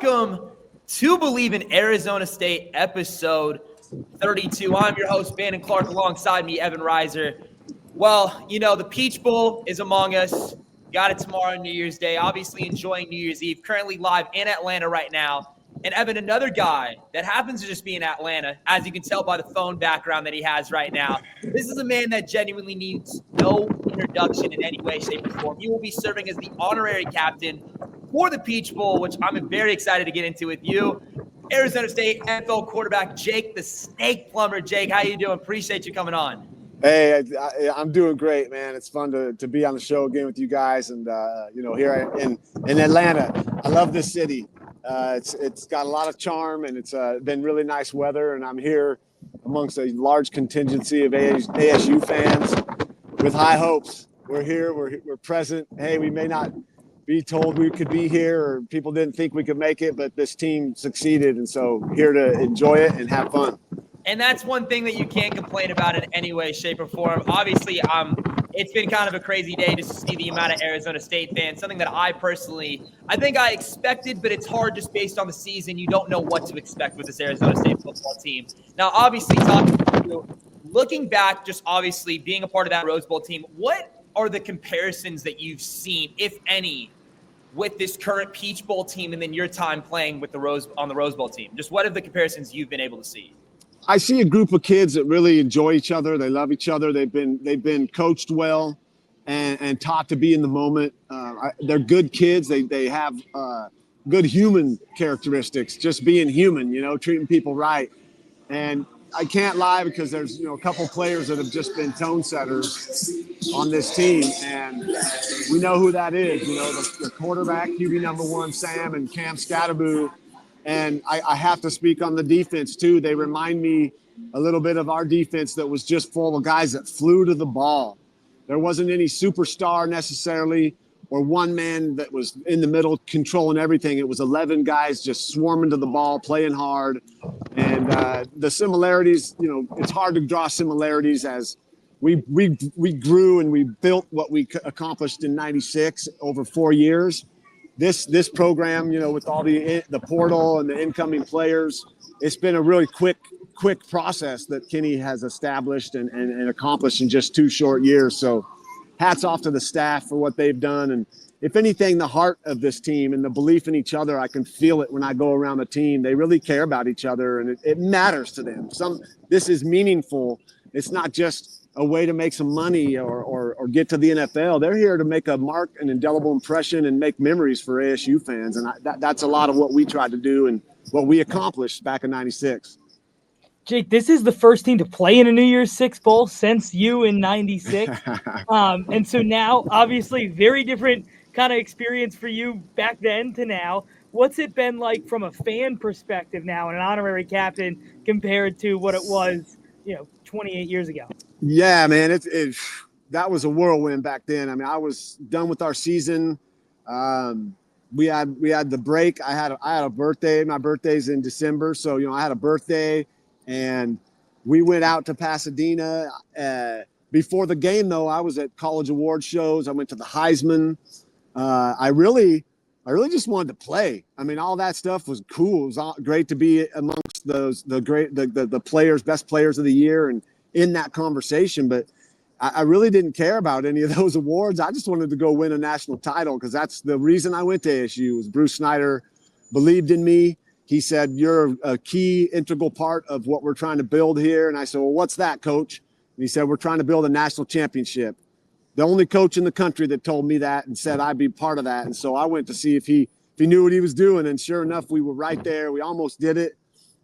welcome to Bleav in Arizona State, episode 32. I'm your host, Bannon Clark, alongside me, Evan Reiser. Well, you know, the Peach Bowl is among us. Got it tomorrow, New Year's Day. Obviously enjoying New Year's Eve. Currently live in Atlanta right now. And Evan, another guy that happens to just be in Atlanta, as you can tell by the phone background that he has right now. This is a man that genuinely needs no introduction in any way, shape, or form. He will be serving as the honorary captain for the Peach Bowl, which I'm very excited to get into with you. Arizona State NFL quarterback Jake the Snake Plummer. Jake, how you doing? Appreciate you coming on. Hey, I'm doing great, man. It's fun to be on the show again with you guys, and here in Atlanta. I love this city. It's got a lot of charm, and it's been really nice weather. And I'm here amongst a large contingency of ASU fans with high hopes. We're here. We're present. Hey, we may not be told we could be here, or people didn't think we could make it, but this team succeeded, and so here to enjoy it and have fun. And that's one thing that you can't complain about in any way, shape, or form. Obviously, it's been kind of a crazy day just to see the amount of Arizona State fans, something that I think I expected, but it's hard just based on the season. You don't know what to expect with this Arizona State football team. Now, obviously, talking to you, looking back, just obviously being a part of that Rose Bowl team, what are the comparisons that you've seen, if any, with this current Peach Bowl team and then your time playing with on the Rose Bowl team? Just what are the comparisons you've been able to see? I see a group of kids that really enjoy each other. They love each other. They've been coached well and taught to be in the moment. They're good kids. They have good human characteristics, just being human, treating people right. And I can't lie, because there's a couple players that have just been tone setters on this team, and we know who that is. The quarterback, QB number 1, Sam, and Cam Scatteraboo. And I have to speak on the defense, too. They remind me a little bit of our defense that was just full of guys that flew to the ball. There wasn't any superstar necessarily, or one man that was in the middle controlling everything. It was 11 guys just swarming to the ball, playing hard. And the similarities, it's hard to draw similarities as we grew and we built what we accomplished in '96 over 4 years. This program, with all the portal and the incoming players, it's been a really quick process that Kenny has established and accomplished in just 2 short years. So hats off to the staff for what they've done. And if anything, the heart of this team and the belief in each other, I can feel it when I go around the team. They really care about each other, and it matters to them. This is meaningful. It's not just a way to make some money or get to the NFL. They're here to make a mark, an indelible impression, and make memories for ASU fans. And that's a lot of what we tried to do and what we accomplished back in '96. Jake, this is the first team to play in a New Year's Six Bowl since you in '96. And so now, obviously, very different kind of experience for you back then to now. What's it been like from a fan perspective now and an honorary captain compared to what it was, 28 years ago? Yeah, man, that was a whirlwind back then. I mean, I was done with our season. We had the break. I had a birthday. My birthday's in December, so I had a birthday, and we went out to Pasadena. Before the game, though, I was at college award shows. I went to the Heisman. I really just wanted to play. I mean, all that stuff was cool. It was great to be amongst the players, best players of the year, and in that conversation. But I really didn't care about any of those awards. I just wanted to go win a national title, because that's the reason I went to ASU. Was Bruce Snyder believed in me. He said, "You're a key, integral part of what we're trying to build here." And I said, "Well, what's that, coach?" And he said, "We're trying to build a national championship." The only coach in the country that told me that and said I'd be part of that. And so I went to see if he knew what he was doing. And sure enough, we were right there. We almost did it.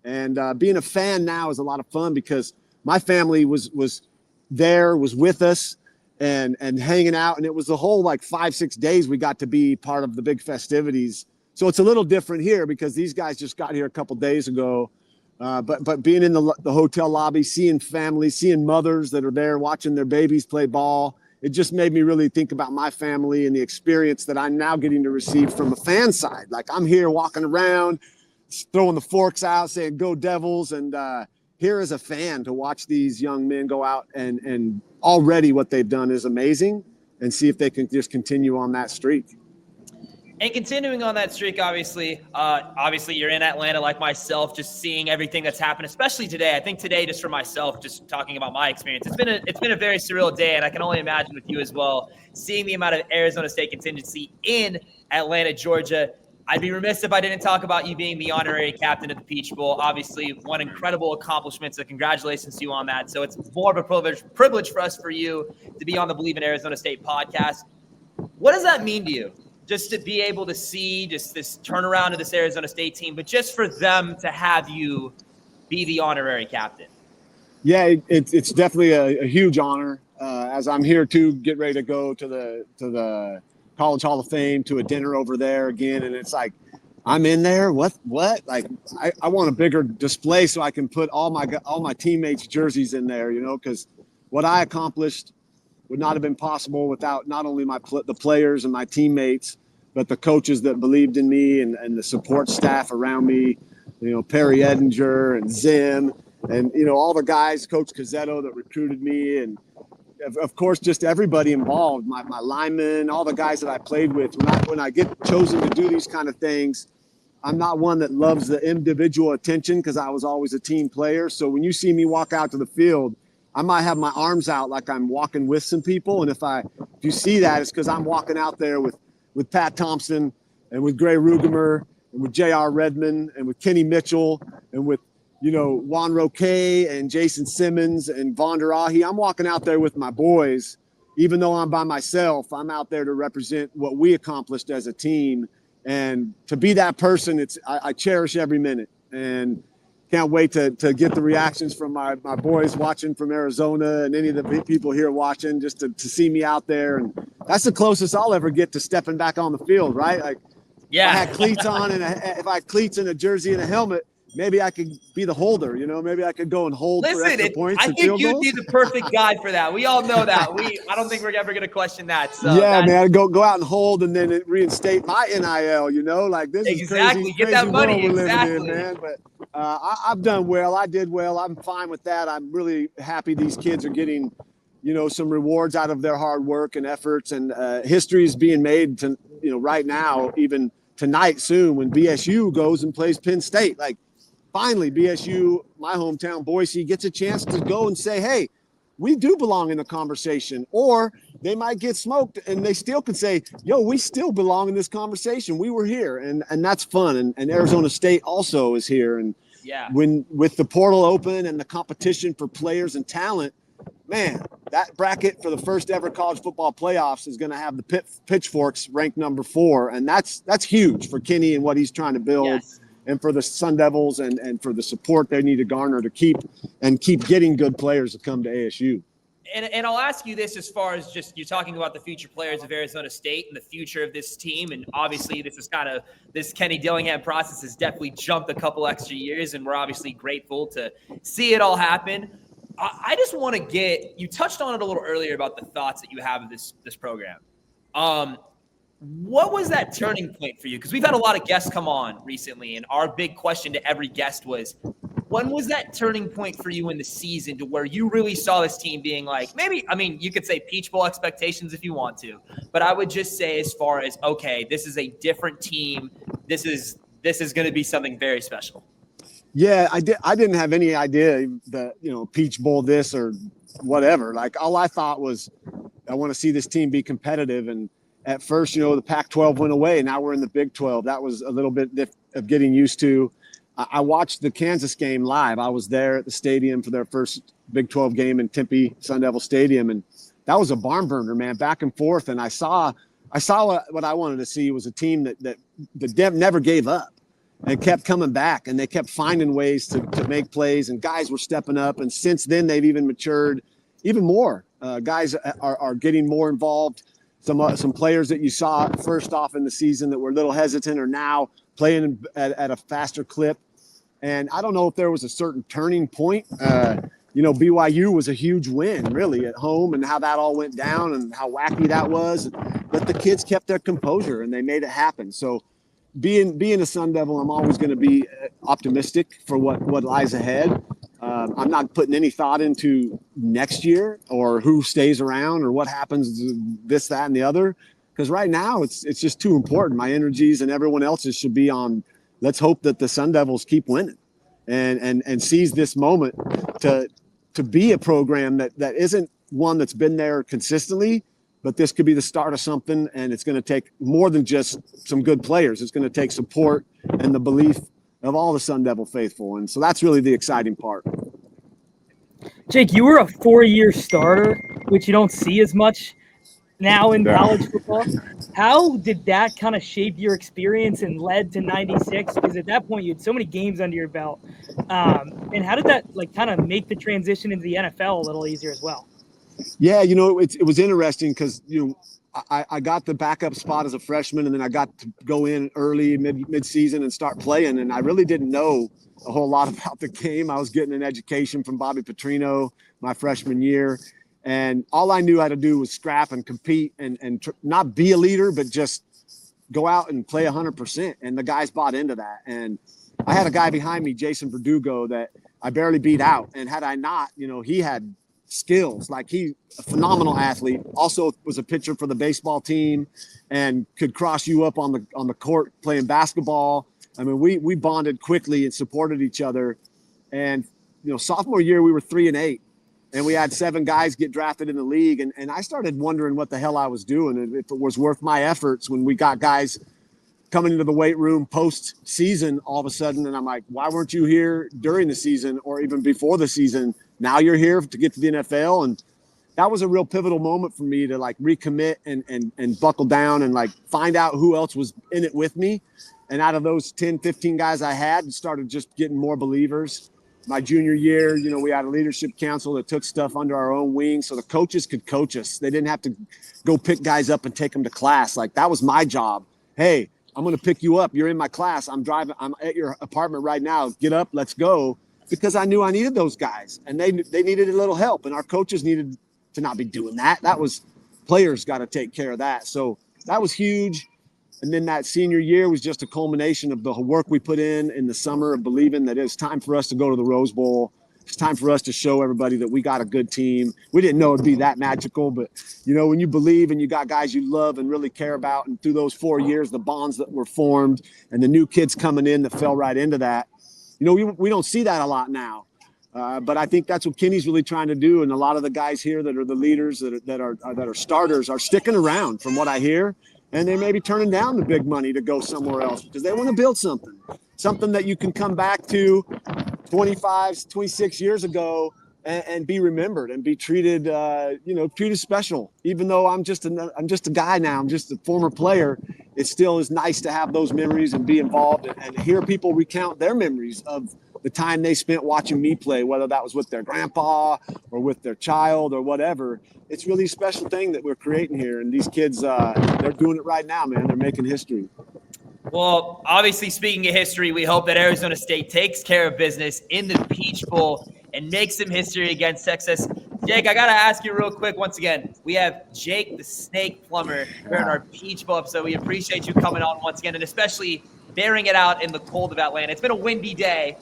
And being a fan now is a lot of fun, because my family was with us and hanging out. And it was the whole 5-6 days we got to be part of the big festivities. So it's a little different here, because these guys just got here a couple days ago. But being in the hotel lobby, seeing families, seeing mothers that are there watching their babies play ball, it just made me really think about my family and the experience that I'm now getting to receive from a fan side. Like, I'm here walking around, throwing the forks out, saying, "Go Devils." And here as a fan to watch these young men go out and already what they've done is amazing, and see if they can just continue on that streak. And continuing on that streak, obviously you're in Atlanta like myself, just seeing everything that's happened, especially today. I think today, just for myself, just talking about my experience, it's been a very surreal day, and I can only imagine with you as well, seeing the amount of Arizona State contingency in Atlanta, Georgia. I'd be remiss if I didn't talk about you being the honorary captain of the Peach Bowl. Obviously, one incredible accomplishment, so congratulations to you on that. So it's more of a privilege for us, for you, to be on the Bleav in Arizona State podcast. What does that mean to you? Just to be able to see just this turnaround of this Arizona State team, but just for them to have you be the honorary captain. Yeah, it's definitely a huge honor. As I'm here to get ready to go to the College Hall of Fame, to a dinner over there again, and it's like, I'm in there. What? Like, I want a bigger display so I can put all my teammates' jerseys in there, because what I accomplished would not have been possible without not only the players and my teammates, but the coaches that believed in me and the support staff around me, Perry Edinger and Zim and, all the guys, Coach Cazzetto that recruited me. And of course, just everybody involved, my linemen, all the guys that I played with. When I get chosen to do these kind of things, I'm not one that loves the individual attention because I was always a team player. So when you see me walk out to the field, I might have my arms out like I'm walking with some people. And if you see that, it's because I'm walking out there with Pat Thompson and with Gray Rugemer and with J.R. Redmond and with Kenny Mitchell and with, Juan Roque and Jason Simmons and Von Der Ahi. I'm walking out there with my boys. Even though I'm by myself, I'm out there to represent what we accomplished as a team. And to be that person, I cherish every minute. And can't wait to get the reactions from my boys watching from Arizona and any of the people here watching, just to see me out there. And that's the closest I'll ever get to stepping back on the field, right? Like, yeah. If I had cleats on and if I had cleats and a jersey and a helmet, maybe I could be the holder, maybe I could go and hold for extra points. I think you'd be the perfect guy for that. We all know that. I don't think we're ever going to question that. So yeah, man, go out and hold and then reinstate my NIL, like this is crazy, get that money. We're living in, man. But I've done well. I did well. I'm fine with that. I'm really happy these kids are getting, some rewards out of their hard work and efforts, and history is being made to, right now, even tonight soon when BSU goes and plays Penn State. Like, finally, BSU, my hometown, Boise, gets a chance to go and say, hey, we do belong in the conversation. Or they might get smoked and they still can say, yo, we still belong in this conversation. We were here. And that's fun. And Arizona State also is here. And yeah, with the portal open and the competition for players and talent, man, that bracket for the first ever college football playoffs is going to have the Pitchforks ranked number 4. And that's huge for Kenny and what he's trying to build. Yes. And for the Sun Devils and for the support they need to garner to keep getting good players to come to ASU. And I'll ask you this, as far as just you're talking about the future players of Arizona State and the future of this team. And obviously this Kenny Dillingham process has definitely jumped a couple extra years, and we're obviously grateful to see it all happen. I just want to you touched on it a little earlier about the thoughts that you have of this program. What was that turning point for you? Because we've had a lot of guests come on recently, and our big question to every guest was, when was that turning point for you in the season to where you really saw this team being like, you could say Peach Bowl expectations if you want to, but I would just say as far as, okay, this is a different team. This is going to be something very special. Yeah, I didn't have any idea that, Peach Bowl this or whatever. Like, all I thought was, I want to see this team be competitive. And at first, the Pac-12 went away. Now we're in the Big 12. That was a little bit of getting used to. I watched the Kansas game live. I was there at the stadium for their first Big 12 game in Tempe Sun Devil Stadium. And that was a barn burner, man, back and forth. And I saw what I wanted to see was a team that never gave up and kept coming back. And they kept finding ways to make plays. And guys were stepping up. And since then, they've even matured even more. Guys are getting more involved. Some players that you saw first off in the season that were a little hesitant are now playing at a faster clip. And I don't know if there was a certain turning point. BYU was a huge win, really, at home, and how that all went down and how wacky that was. But the kids kept their composure and they made it happen. So being a Sun Devil, I'm always going to be optimistic for what lies ahead. I'm not putting any thought into next year or who stays around or what happens, this, that, and the other. because right now it's just too important. My energies and everyone else's should be on, let's hope that the Sun Devils keep winning and seize this moment to be a program that isn't one that's been there consistently, but this could be the start of something, and it's going to take more than just some good players. It's going to take support and the belief of all the Sun Devil faithful, and so that's really the exciting part. Jake, you were a 4-year starter, which you don't see as much now in college football. How did that kind of shape your experience and led to 96? Because at that point, you had so many games under your belt. And how did that kind of make the transition into the NFL a little easier as well? Yeah, it was interesting because, I got the backup spot as a freshman, and then I got to go in early, mid-season and start playing. And I really didn't know a whole lot about the game. I was getting an education from Bobby Petrino my freshman year. And all I knew how to do was scrap and compete and not be a leader, but just go out and play 100%. And the guys bought into that. And I had a guy behind me, Jason Verdugo, that I barely beat out. And had I not, he had skills. Like, he a phenomenal athlete, also was a pitcher for the baseball team and could cross you up on the court playing basketball. I mean, we bonded quickly and supported each other. And, sophomore year, we were 3-8. And we had 7 guys get drafted in the league. And I started wondering what the hell I was doing and if it was worth my efforts when we got guys coming into the weight room post-season all of a sudden. And I'm like, why weren't you here during the season or even before the season? Now you're here to get to the NFL. And that was a real pivotal moment for me to recommit and buckle down and find out who else was in it with me. And out of those 10, 15 guys I had, started just getting more believers. My junior year, we had a leadership council that took stuff under our own wing so the coaches could coach us. They didn't have to go pick guys up and take them to class. That was my job. Hey, I'm going to pick you up. You're in my class. I'm at your apartment right now. Get up, let's go. Because I knew I needed those guys, and they needed a little help, and our coaches needed to not be doing that. That was players got to take care of that. So that was huge. And then that senior year was just a culmination of the work we put in the summer of believing that it was time for us to go to the Rose Bowl. It's time for us to show everybody that we got a good team. We didn't know it'd be that magical, but when you believe and you got guys you love and really care about, and through those 4 years, the bonds that were formed and the new kids coming in that fell right into that, we don't see that a lot now. But I think that's what Kenny's really trying to do. And a lot of the guys here that are the leaders that are starters are sticking around from what I hear. And they may be turning down the big money to go somewhere else because they want to build something that you can come back to 25, 26 years ago and be remembered and be treated, treated special. Even though I'm just a guy now, I'm just a former player. It still is nice to have those memories and be involved and hear people recount their memories of the time they spent watching me play, whether that was with their grandpa or with their child or whatever. It's really a special thing that we're creating here. And these kids, they're doing it right now, man. They're making history. Well, obviously, speaking of history, we hope that Arizona State takes care of business in the Peach Bowl and makes some history against Texas. Jake, I got to ask you real quick once again. We have Jake the Snake Plummer here in our Peach Bowl episode. We appreciate you coming on once again and especially bearing it out in the cold of Atlanta. It's been a windy day.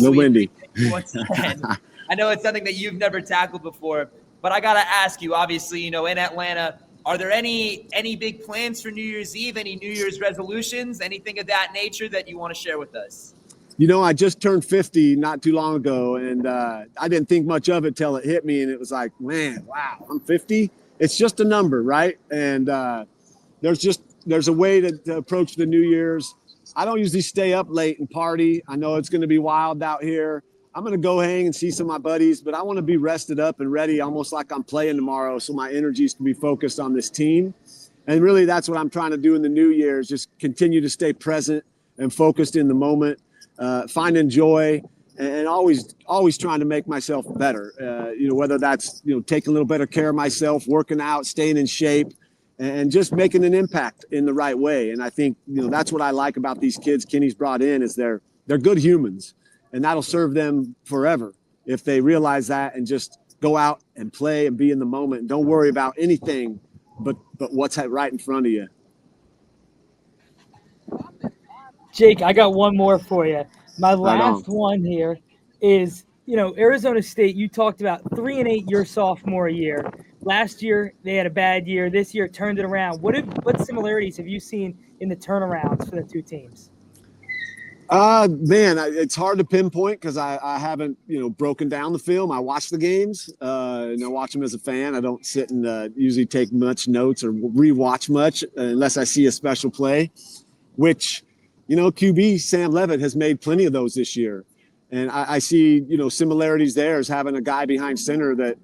No windy. Once again. I know it's something that you've never tackled before, but I got to ask you, obviously, in Atlanta, are there any big plans for New Year's Eve, any New Year's resolutions, anything of that nature that you want to share with us? I just turned 50 not too long ago, and I didn't think much of it till it hit me, and it was like, man, wow, I'm 50? It's just a number, right? And there's a way to approach the New Year's. I don't usually stay up late and party. I know it's going to be wild out here. I'm going to go hang and see some of my buddies, but I want to be rested up and ready, almost like I'm playing tomorrow, so my energies can be focused on this team. And really, that's what I'm trying to do in the new year is just continue to stay present and focused in the moment, finding joy, and always trying to make myself better. Whether that's taking a little better care of myself, working out, staying in shape, and just making an impact in the right way. And I think that's what I like about these kids Kenny's brought in is they're good humans. And that'll serve them forever if they realize that and just go out and play and be in the moment. And don't worry about anything but what's right in front of you. Jake, I got one more for you. My last one here is, Arizona State, you talked about 3-8 your sophomore year, last year they had a bad year. This year turned it around. What similarities have you seen in the turnarounds for the two teams? Man, it's hard to pinpoint because I haven't, broken down the film. I watch the games, and I watch them as a fan. I don't sit and usually take much notes or rewatch much unless I see a special play, which, QB Sam Levitt has made plenty of those this year. And I see, similarities there as having a guy behind center that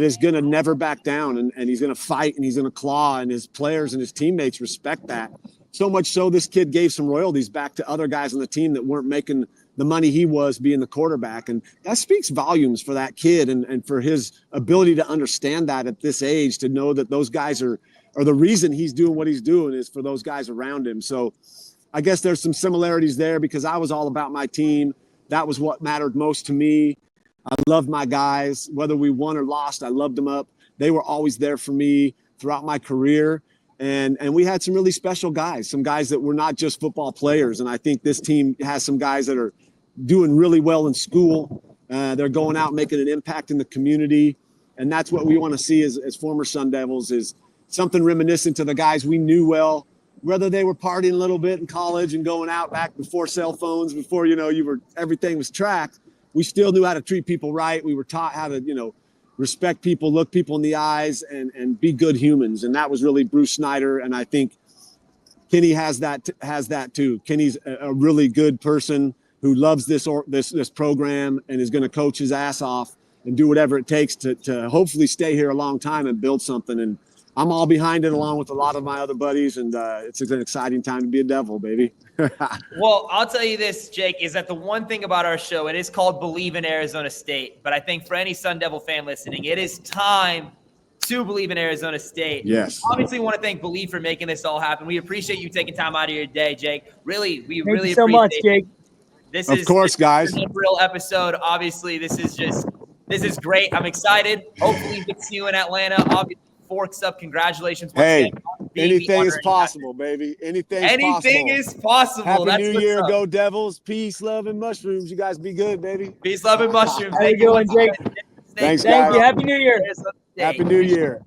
is going to never back down and he's going to fight and he's going to claw, and his players and his teammates respect that. So much so this kid gave some royalties back to other guys on the team that weren't making the money he was being the quarterback. And that speaks volumes for that kid and for his ability to understand that at this age, to know that those guys are the reason he's doing what he's doing is for those guys around him. So I guess there's some similarities there because I was all about my team. That was what mattered most to me. I loved my guys, whether we won or lost, I loved them up. They were always there for me throughout my career. And we had some really special guys, some guys that were not just football players. And I think this team has some guys that are doing really well in school. They're going out making an impact in the community. And that's what we want to see as former Sun Devils, is something reminiscent to the guys we knew well, whether they were partying a little bit in college and going out back before cell phones, before, everything was tracked. We still knew how to treat people right. We were taught how to, respect people, look people in the eyes, and be good humans. And that was really Bruce Snyder. And I think Kenny has that too. Kenny's a really good person who loves this program and is going to coach his ass off and do whatever it takes to hopefully stay here a long time and build something. And I'm all behind it along with a lot of my other buddies. And it's an exciting time to be a Devil, baby. Well, I'll tell you this, Jake, is that the one thing about our show, it is called Bleav in Arizona State. But I think for any Sun Devil fan listening, it is time to Bleav in Arizona State. Yes. Obviously, want to thank Bleav for making this all happen. We appreciate you taking time out of your day, Jake. Really, we Thank really you so appreciate much, Jake. This of course, guys. A real episode. Obviously, this is great. I'm excited. Hopefully, we see you in Atlanta. Obviously, Forks up. Congratulations. Hey, anything is possible, baby. Anything is possible. Happy That's New Year. Go Devils. Peace, love, and mushrooms. You guys be good, baby. Peace, love, and mushrooms. How you doing, Jake? Thanks, Thank guys. you. Happy New Year. Happy New Year.